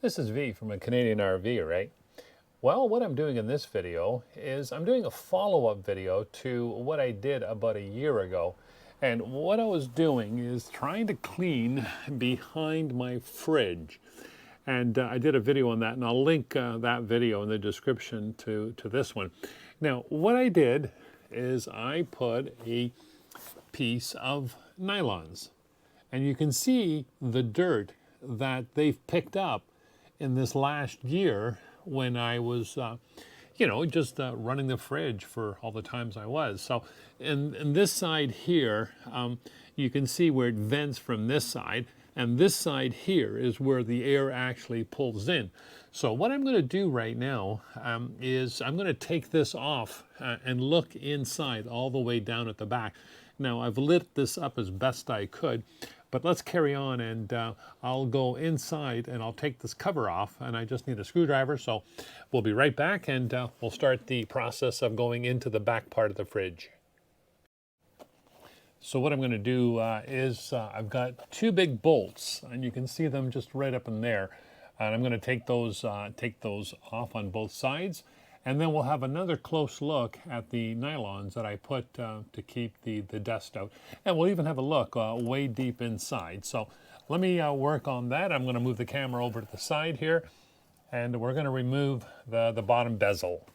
This is V from a Canadian RV, right? Well, what I'm doing in this video is I'm doing a follow-up video to what I did about a year ago. And what I was doing is trying to clean behind my fridge. And I did a video on that, and I'll link that video in the description to this one. Now, what I did is I put a piece of nylons. And you can see the dirt that they've picked up in this last year when I was, just running the fridge for all the times I was. So in this side here, you can see where it vents from this side. And this side here is where the air actually pulls in. So what I'm going to do right now is I'm going to take this off and look inside all the way down at the back. Now I've lit this up as best I could, but let's carry on, and I'll go inside and I'll take this cover off, and I just need a screwdriver. So we'll be right back, and we'll start the process of going into the back part of the fridge. So what I'm going to do is I've got two big bolts, and you can see them just right up in there. And I'm going to take those off on both sides, and then we'll have another close look at the nylons that I put to keep the dust out. And we'll even have a look way deep inside. So let me work on that. I'm going to move the camera over to the side here, and we're going to remove the bottom bezel.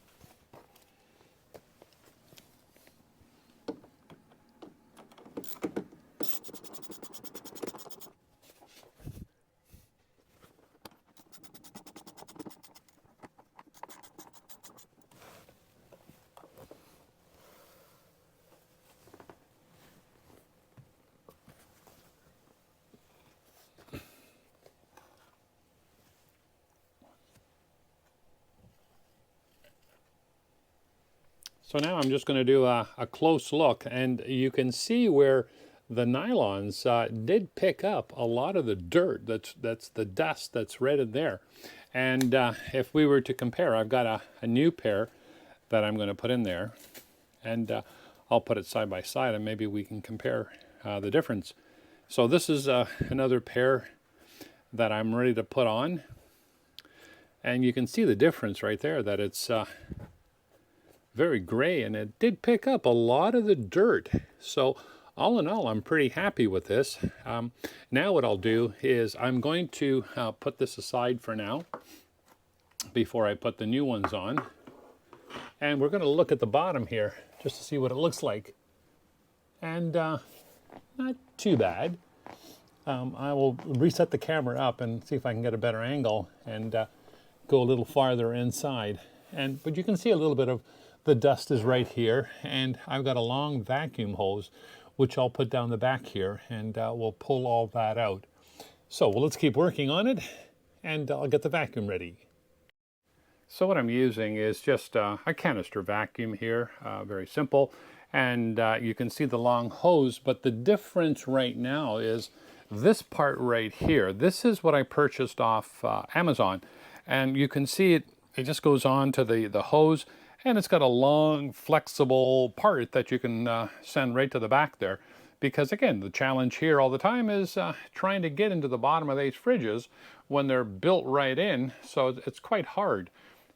So now I'm just going to do a close look, and you can see where the nylons did pick up a lot of the dirt. That's the dust that's right in there. And if we were to compare, I've got a new pair that I'm going to put in there, and I'll put it side by side, and maybe we can compare the difference. So this is another pair that I'm ready to put on, and you can see the difference right there, that it's very gray, and it did pick up a lot of the dirt. So all in all, I'm pretty happy with this. Now what I'll do is I'm going to put this aside for now before I put the new ones on. And we're going to look at the bottom here just to see what it looks like. And not too bad. I will reset the camera up and see if I can get a better angle and go a little farther inside. But you can see a little bit of the dust is right here, and I've got a long vacuum hose which I'll put down the back here, and we'll pull all that out. So let's keep working on it, and I'll get the vacuum ready. So what I'm using is just a canister vacuum here, very simple, and you can see the long hose, but the difference right now is this part right here. This is what I purchased off Amazon, and you can see it just goes on to the hose, and it's got a long flexible part that you can send right to the back there. Because again, the challenge here all the time is trying to get into the bottom of these fridges when they're built right in, so it's quite hard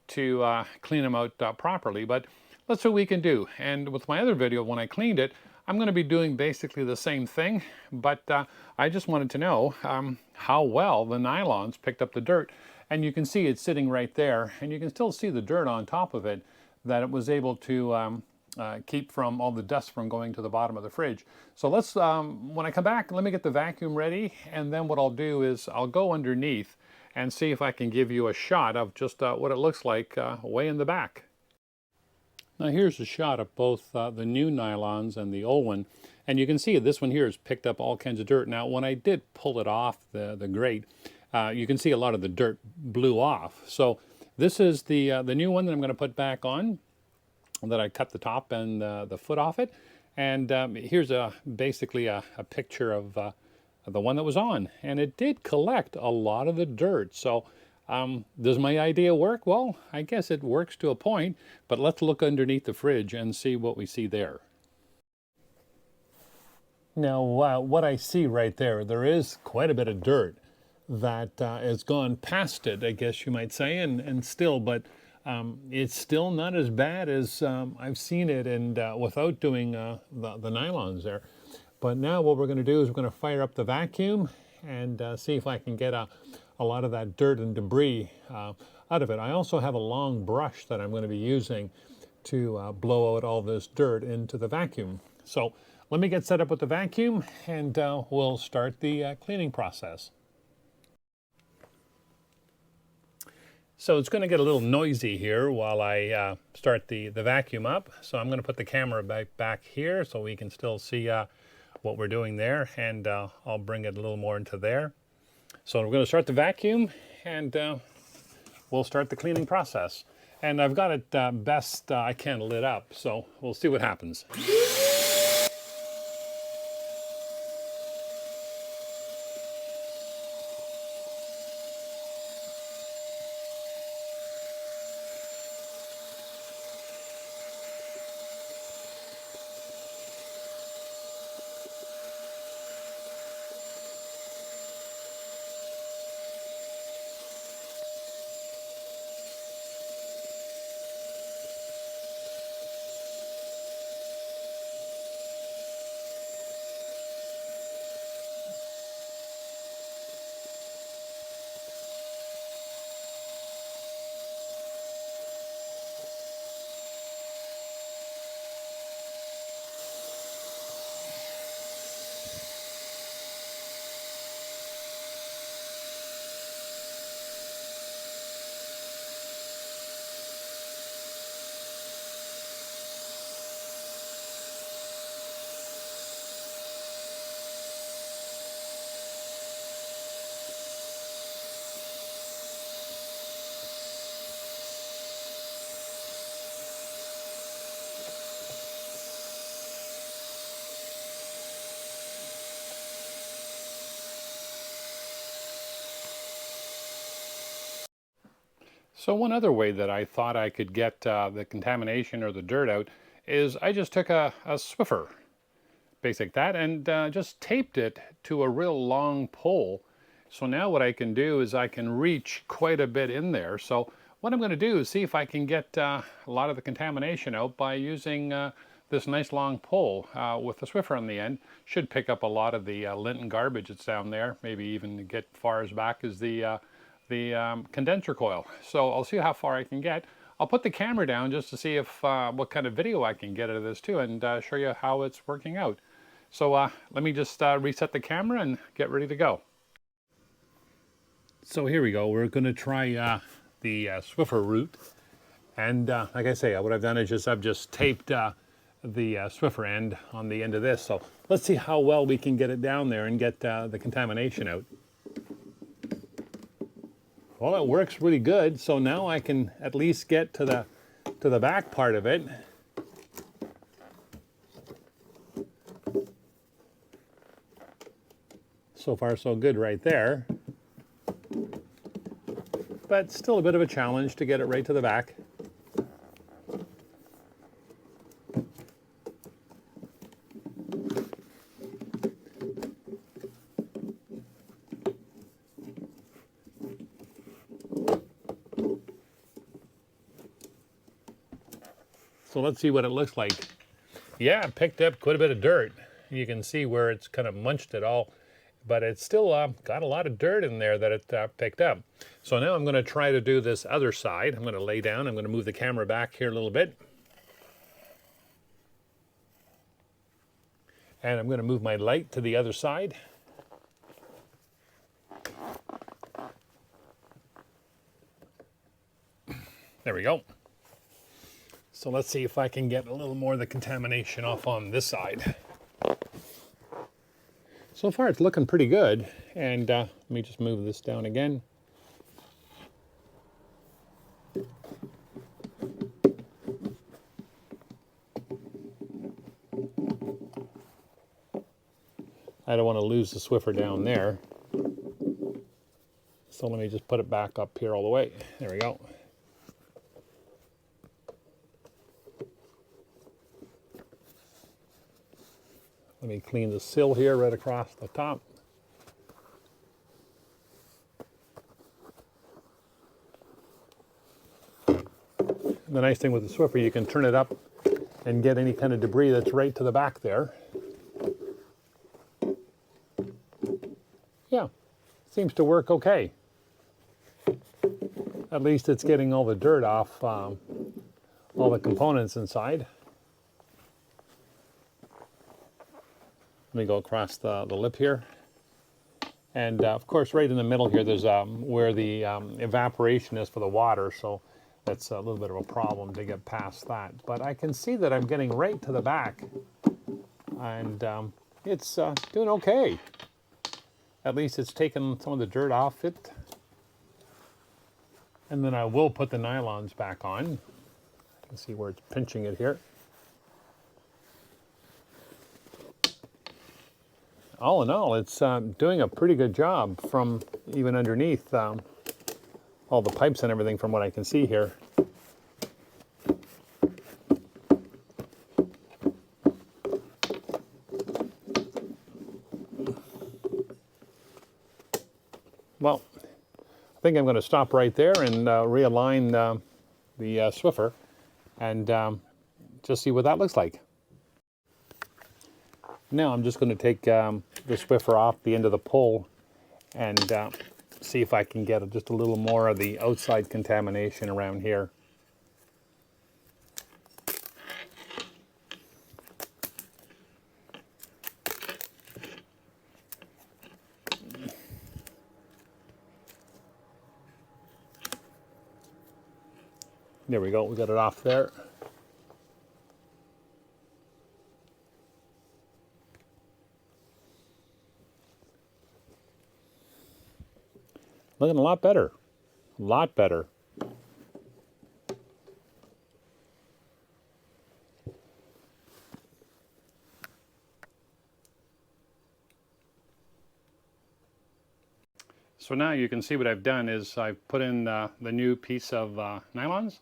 to clean them out properly. But let's see what we can do. And with my other video, when I cleaned it, I'm going to be doing basically the same thing, but I just wanted to know how well the nylons picked up the dirt. And you can see it's sitting right there, and you can still see the dirt on top of it that it was able to keep from all the dust from going to the bottom of the fridge. So let's, when I come back, let me get the vacuum ready, and then what I'll do is I'll go underneath and see if I can give you a shot of just what it looks like way in the back. Now here's a shot of both the new nylons and the old one, and you can see this one here has picked up all kinds of dirt. Now when I did pull it off the grate, you can see a lot of the dirt blew off. So this is the new one that I'm going to put back on, that I cut the top and the foot off it. And here's basically a picture of the one that was on. And it did collect a lot of the dirt. So does my idea work? Well, I guess it works to a point, but let's look underneath the fridge and see what we see there. Now, what I see right there is quite a bit of dirt. that has gone past it, I guess you might say, and still, but it's still not as bad as I've seen it, and without doing the nylons there. But now what we're going to do is we're going to fire up the vacuum and see if I can get a lot of that dirt and debris out of it. I also have a long brush that I'm going to be using to blow out all this dirt into the vacuum. So let me get set up with the vacuum and we'll start the cleaning process. So it's going to get a little noisy here while I start the vacuum up. So I'm going to put the camera back here so we can still see what we're doing there, and I'll bring it a little more into there. So we're going to start the vacuum and we'll start the cleaning process. And I've got it best I can lit up, so we'll see what happens. So one other way that I thought I could get the contamination or the dirt out is I just took a Swiffer, basic that, and just taped it to a real long pole. So now what I can do is I can reach quite a bit in there. So what I'm going to do is see if I can get a lot of the contamination out by using this nice long pole with the Swiffer on the end. Should pick up a lot of the lint and garbage that's down there, maybe even get far as back as the condenser coil. So I'll see how far I can get. I'll put the camera down just to see if what kind of video I can get out of this too, and show you how it's working out. So let me just reset the camera and get ready to go. So here we go. We're going to try the Swiffer route, and like I say, what I've done is I've just taped the Swiffer end on the end of this. So let's see how well we can get it down there and get the contamination out. Well, it works really good, so now I can at least get to the back part of it. So far so good right there. But still a bit of a challenge to get it right to the back. So let's see what it looks like. Yeah, it picked up quite a bit of dirt. You can see where it's kind of munched it all, but it's still got a lot of dirt in there that it picked up. So now I'm going to try to do this other side. I'm going to lay down. I'm going to move the camera back here a little bit. And I'm going to move my light to the other side. There we go. So let's see if I can get a little more of the contamination off on this side. So far it's looking pretty good, and let me just move this down again. I don't want to lose the Swiffer down there, so let me just put it back up here all the way. There we go. Let me clean the sill here right across the top. the nice thing with the Swiffer, you can turn it up and get any kind of debris that's right to the back there. Yeah, seems to work okay. At least it's getting all the dirt off all the components inside. Let me go across the lip here. And of course, right in the middle here, there's where the evaporation is for the water, so that's a little bit of a problem to get past that. But I can see that I'm getting right to the back, and it's doing okay. At least it's taken some of the dirt off it. And then I will put the nylons back on. You can see where it's pinching it here. All in all, it's doing a pretty good job from even underneath all the pipes and everything from what I can see here. Well, I think I'm going to stop right there and realign the Swiffer and just see what that looks like. Now I'm just going to take the Swiffer off the end of the pole and see if I can get just a little more of the outside contamination around here. There we go, we got it off there. Looking a lot better, a lot better. So now you can see what I've done is I've put in the new piece of nylons,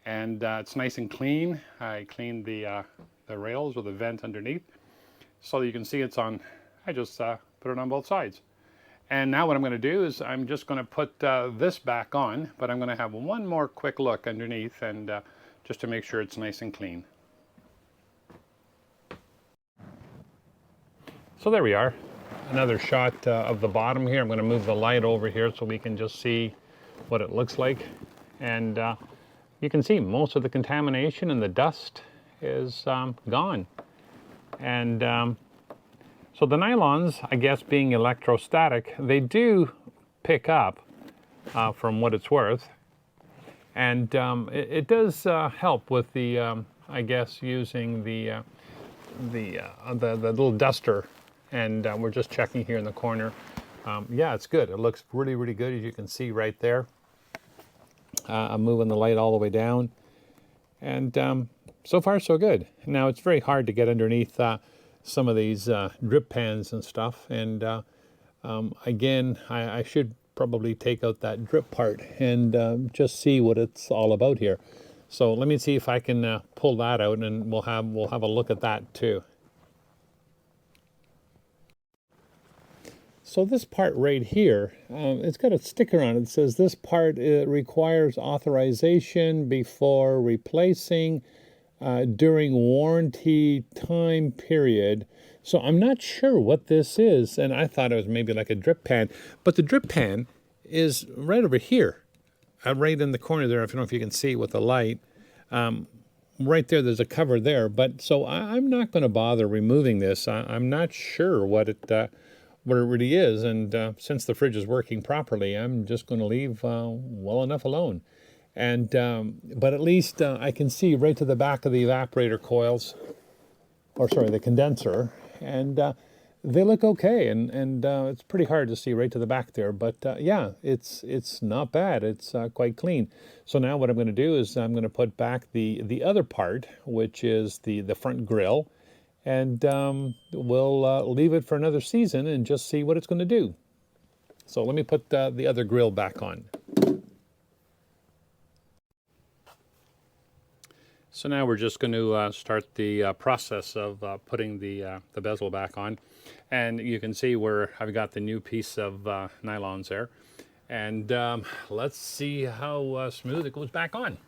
and it's nice and clean. I cleaned the rails with the vent underneath, so you can see it's on. I just put it on both sides. And now what I'm going to do is I'm just going to put this back on, but I'm going to have one more quick look underneath and just to make sure it's nice and clean. So there we are. Another shot of the bottom here. I'm going to move the light over here so we can just see what it looks like. And you can see most of the contamination and the dust is gone. And so the nylons, I guess being electrostatic, they do pick up from what it's worth. And it does help with the, I guess, using the little duster. And we're just checking here in the corner. Yeah, it's good. It looks really, really good, as you can see right there. I'm moving the light all the way down. And so far, so good. Now, it's very hard to get underneath some of these drip pans and stuff, and again, I should probably take out that drip part and just see what it's all about here. So let me see if I can pull that out, and we'll have a look at that too. So this part right here, it's got a sticker on it that says this part requires authorization before replacing during warranty time period. So I'm not sure what this is, and I thought it was maybe like a drip pan, but the drip pan is right over here, right in the corner there. I don't know if you can see with the light. Right there, there's a cover there, but so I'm not going to bother removing this. I'm not sure what it really is, and since the fridge is working properly, I'm just going to leave well enough alone. And but at least I can see right to the back of the evaporator coils, or sorry, the condenser, and they look okay. And it's pretty hard to see right to the back there, but yeah, it's not bad. It's quite clean. So now what I'm going to do is I'm going to put back the other part, which is the front grill, and we'll leave it for another season and just see what it's going to do. So let me put the other grill back on. So now we're just going to start the process of putting the bezel back on. And you can see where I've got the new piece of nylons there. And let's see how smooth it goes back on.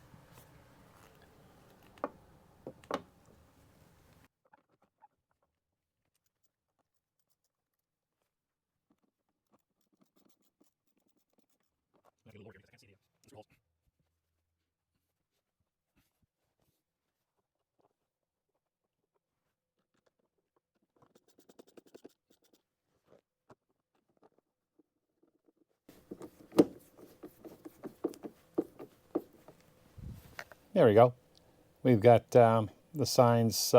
There we go. We've got the signs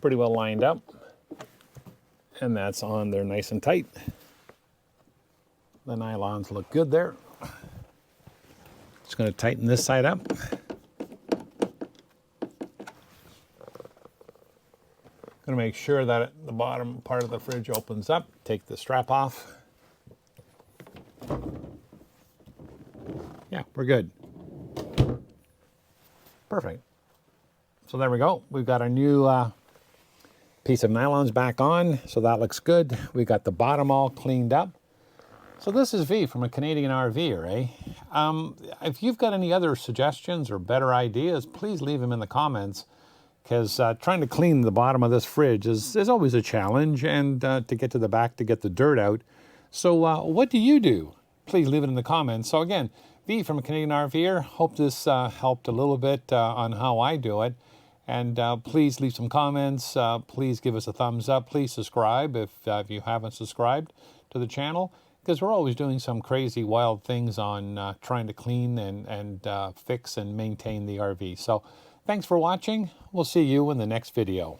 pretty well lined up, and that's on there nice and tight. The nylons look good there. Just going to tighten this side up. Going to make sure that the bottom part of the fridge opens up. Take the strap off. Yeah, we're good. Perfect. So there we go. We've got our new piece of nylons back on, so that looks good. We got the bottom all cleaned up. So this is V from a Canadian RVer, eh? If you've got any other suggestions or better ideas, please leave them in the comments, because trying to clean the bottom of this fridge is always a challenge, and to get to the back to get the dirt out. So what do you do? Please leave it in the comments. So again, V from a Canadian RVer. Hope this helped a little bit on how I do it. And please leave some comments. Please give us a thumbs up. Please subscribe if you haven't subscribed to the channel, because we're always doing some crazy wild things on trying to clean and fix and maintain the RV. So thanks for watching. We'll see you in the next video.